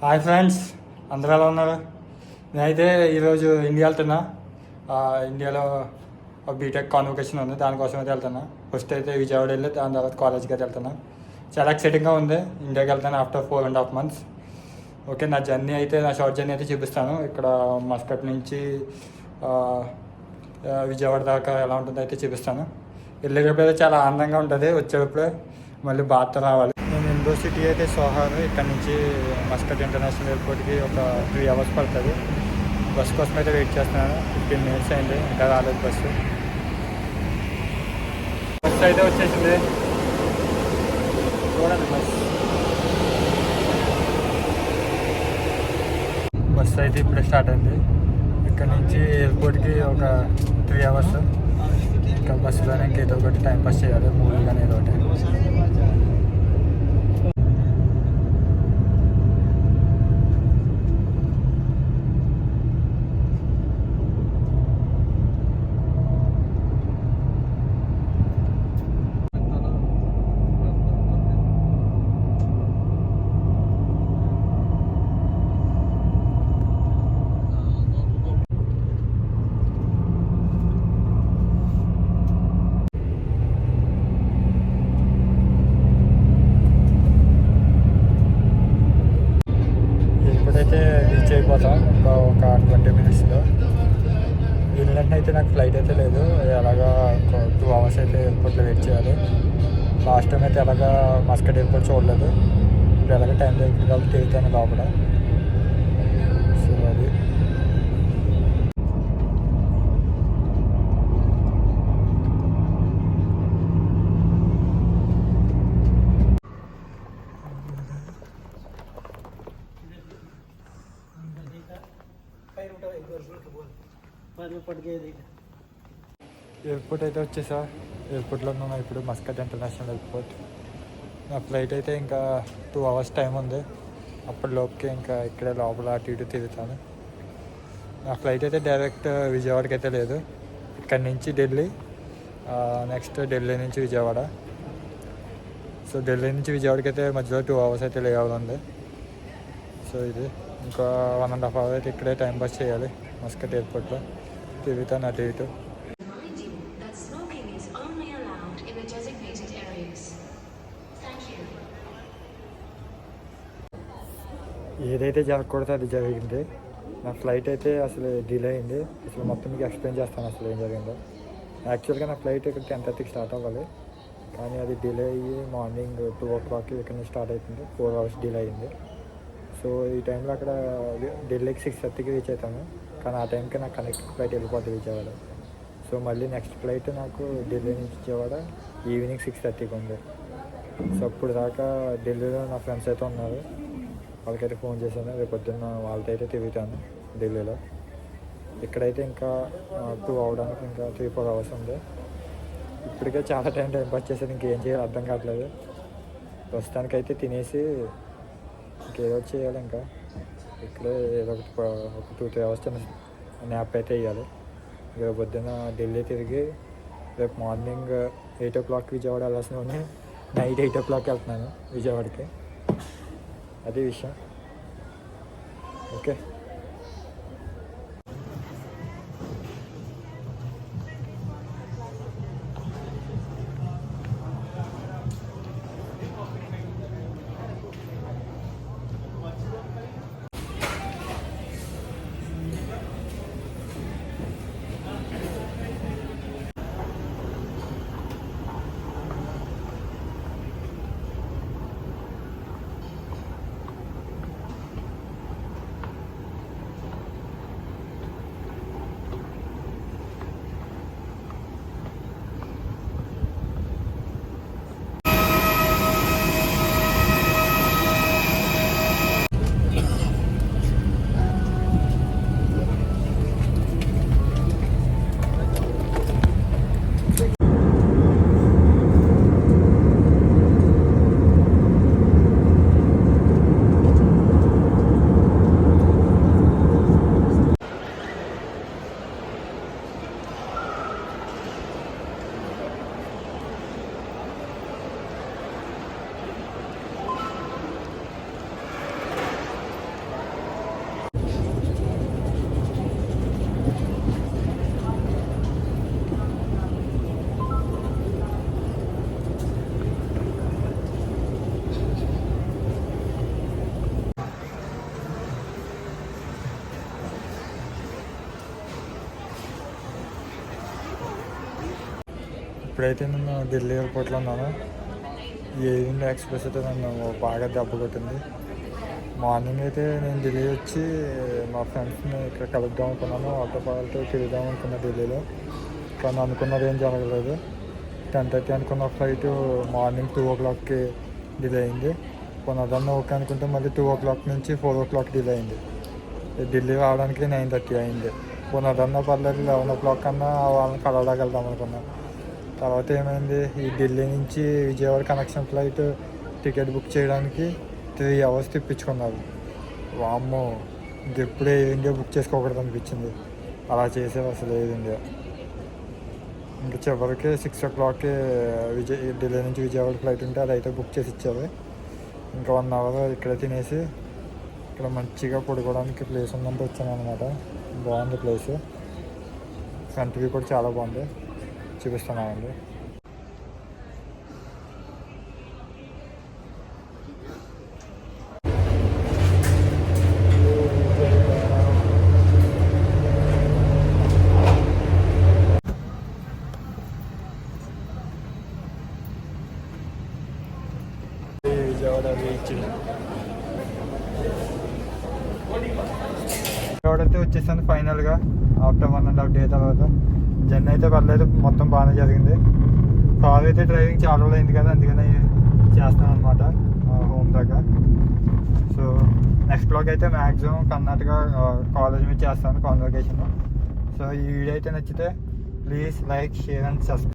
Hi friends, అందరూ ఎలా ఉన్నారు? నేనైతే ఈరోజు ఇండియా వెళ్తున్నా. ఇండియాలో బీటెక్ కాన్వకేషన్ ఉంది, దానికోసం అయితే వెళ్తున్నా. ఫస్ట్ అయితే విజయవాడ వెళ్ళి దాని తర్వాత కాలేజ్కి అయితే వెళ్తున్నా. చాలా ఎక్సైటింగ్గా ఉంది. ఇండియాకి వెళ్తాను ఆఫ్టర్ 4.5 months. ఓకే, నా జర్నీ అయితే, నా షార్ట్ జర్నీ అయితే చూపిస్తాను. ఇక్కడ మస్కట్ నుంచి విజయవాడ దాకా ఎలా ఉంటుందో అయితే చూపిస్తాను. వెళ్ళేటప్పుడు అయితే చాలా ఆనందంగా ఉంటుంది, వచ్చేటప్పుడు మళ్ళీ బాధతో రావాలి. నేను యూనివర్సిటీ అయితే సోహార్, ఇక్కడ నుంచి మస్కట్ ఇంటర్నేషనల్ ఎయిర్పోర్ట్కి ఒక 3 hours పడుతుంది. బస్ కోసం అయితే వెయిట్ చేస్తున్నాను. 15 minutes అయింది, ఇంకా రాలేదు బస్సు. బస్సు అయితే వచ్చేసింది, చూడండి. బస్సు అయితే ఇప్పుడే స్టార్ట్ అయింది. ఇక్కడ నుంచి ఎయిర్పోర్ట్కి ఒక 3 hours. ఇంకా బస్సులోనే ఇంకేదో ఒకటి టైం పాస్ చేయాలి, మూవీ కానీ ఏదో ఒకటి. అయితే రీచ్ అయిపోతాం ఇంకా ఒక 20 minutesలో. వెళ్ళినట్టు అయితే నాకు ఫ్లైట్ అయితే లేదు, అలాగా ఒక 2 hours అయితే ఎయిర్పోర్ట్లో వెయిట్ చేయాలి. లాస్ట్ టైం అయితే అలాగా మస్కట్ ఎయిర్పోర్ట్ చూడలేదు, ఇప్పుడు ఎలాగ టైం దొరికింది కాబట్టి తిరుగుతాను లోపల. సో అది ఎయిర్పోర్ట్ అయితే వచ్చేసా. ఎయిర్పోర్ట్లో ఉన్నాను ఇప్పుడు, మస్కట్ ఇంటర్నేషనల్ ఎయిర్పోర్ట్. నా ఫ్లైట్ అయితే ఇంకా 2 hours టైం ఉంది. అప్పటిలోపుకి ఇంకా ఇక్కడే లోపల అటు ఇటు తిరుగుతాను. నా ఫ్లైట్ అయితే డైరెక్ట్ విజయవాడకి అయితే లేదు, ఇక్కడి నుంచి ఢిల్లీ, నెక్స్ట్ ఢిల్లీ నుంచి విజయవాడ. సో ఢిల్లీ నుంచి విజయవాడకి అయితే మధ్యలో 2 hours అయితే లే ఉంది. సో ఇది ఇంకా 1.5 hour అయితే ఇక్కడే టైం పాస్ చేయాలి మస్కట్ ఎయిర్పోర్ట్లో, తిరుగుతాను అటు ఇటు. ఏదైతే జరగకూడదు అది జరిగింది. నా ఫ్లైట్ అయితే అసలు డిలే అయింది. అసలు మొత్తం మీకు ఎక్స్ప్లెయిన్ చేస్తాను అసలు ఏం జరిగిందో. యాక్చువల్గా నా ఫ్లైట్ ఇక్కడ 10:30కి స్టార్ట్ అవ్వాలి, కానీ అది డిలే అయ్యి మార్నింగ్ 2 o'clock ఇక్కడ నుంచి స్టార్ట్ అవుతుంది. 4 hours డిలే అయింది. సో ఈ టైంలో అక్కడ ఢిల్లీకి 6:30కి రీచ్ అవుతాను, కానీ ఆ టైంకి నాకు కనెక్టింగ్ ఫ్లైట్ వెళ్ళిపోతుంది విజయవాడ. సో మళ్ళీ నెక్స్ట్ ఫ్లైట్ నాకు ఢిల్లీ నుంచి విజయవాడ ఈవినింగ్ 6:30కి ఉంది. సో అప్పుడు దాకా ఢిల్లీలో నా ఫ్రెండ్స్ అయితే ఉన్నారు, వాళ్ళకైతే ఫోన్ చేశాను. రేపు పొద్దున్న వాళ్ళతో అయితే తిరుగుతాను ఢిల్లీలో. ఇక్కడైతే ఇంకా 2 అవడానికి ఇంకా 3-4 hours ఉంది. ఇప్పటికే చాలా టైం పాస్ చేసేది, ఇంకేం చేయాలి అర్థం కావట్లేదు. ప్రస్తుతానికైతే తినేసి ఇంకేదో చేయాలి. ఇంకా ఇక్కడే ఏదో ఒక 2-3 hours న్యాప్ అయితే వేయాలి. రేపు పొద్దున్న ఢిల్లీ తిరిగి రేపు మార్నింగ్ 8 o'clock విజయవాడ వెళ్ళాల్సిన నైట్ 8 o'clock వెళ్తున్నాను విజయవాడకి. అది విషయం. ఓకే, ఇప్పుడైతే నేను ఢిల్లీ ఎయిర్పోర్ట్లో ఉన్నాను. ఈ ఇండియా ఎక్స్ప్రెస్ అయితే నన్ను బాగా దెబ్బ కొట్టింది. మార్నింగ్ అయితే నేను ఢిల్లీ వచ్చి మా ఫ్రెండ్స్ని ఇక్కడ కలుద్దాం అనుకున్నాను, వాళ్ళతో పాటు తిరుగుదాం అనుకున్నా ఢిల్లీలో. కానీ అనుకున్నది ఏం జరగలేదు. 10:30 అనుకున్న ఫ్లైట్ మార్నింగ్ 2 o'clockకి డిలే అయింది. కొన్నదన్న ఓకే అనుకుంటే మళ్ళీ 2 o'clock నుంచి 4 o'clock డిలే అయింది. ఢిల్లీ రావడానికి 9:30 అయింది. కొన్నదన్న పర్లేదు 11 o'clock కన్నా వాళ్ళని కలవడానికి అనుకున్నాం. తర్వాత ఏమైంది, ఈ ఢిల్లీ నుంచి Vijayawada connection flight ticket book చేయడానికి 3 hours తిప్పించుకున్నారు. వామ్మో, ఇంకెప్పుడే ఇండియా బుక్ చేసుకోకూడదు అనిపించింది. అలా చేసేది అసలు ఏది ఇండియా. ఇంకా చివరికి 6 o'clockకి ఢిల్లీ నుంచి విజయవాడ ఫ్లైట్ ఉంటే అది అయితే బుక్ చేసి ఇచ్చారు. ఇంకా 1 hour ఇక్కడ తినేసి ఇక్కడ మంచిగా పడుకోవడానికి ప్లేస్ ఉందంటే వచ్చాను అనమాట. బాగుంది ప్లేస్, ఫ్రంట్ వ్యూ కూడా చాలా బాగుంది, చూపిస్తున్నానండి. విజయవాడ బీచ్ అయితే వచ్చేసాను ఫైనల్గా ఆఫ్టర్ 1.5 day తర్వాత. జర్నీ అయితే పర్లేదు, మొత్తం బాగానే జరిగింది. కార్ అయితే డ్రైవింగ్ చాలా రోజులు అయింది కదా, అందుకని చేస్తాను అనమాట హోమ్ దాకా. సో నెక్స్ట్ బ్లాగ్ అయితే మ్యాక్సిమం కర్ణాటక కాలేజ్ మీద చేస్తాను, కాన్వర్కేషన్. సో ఈ వీడియో అయితే నచ్చితే please like, share and subscribe.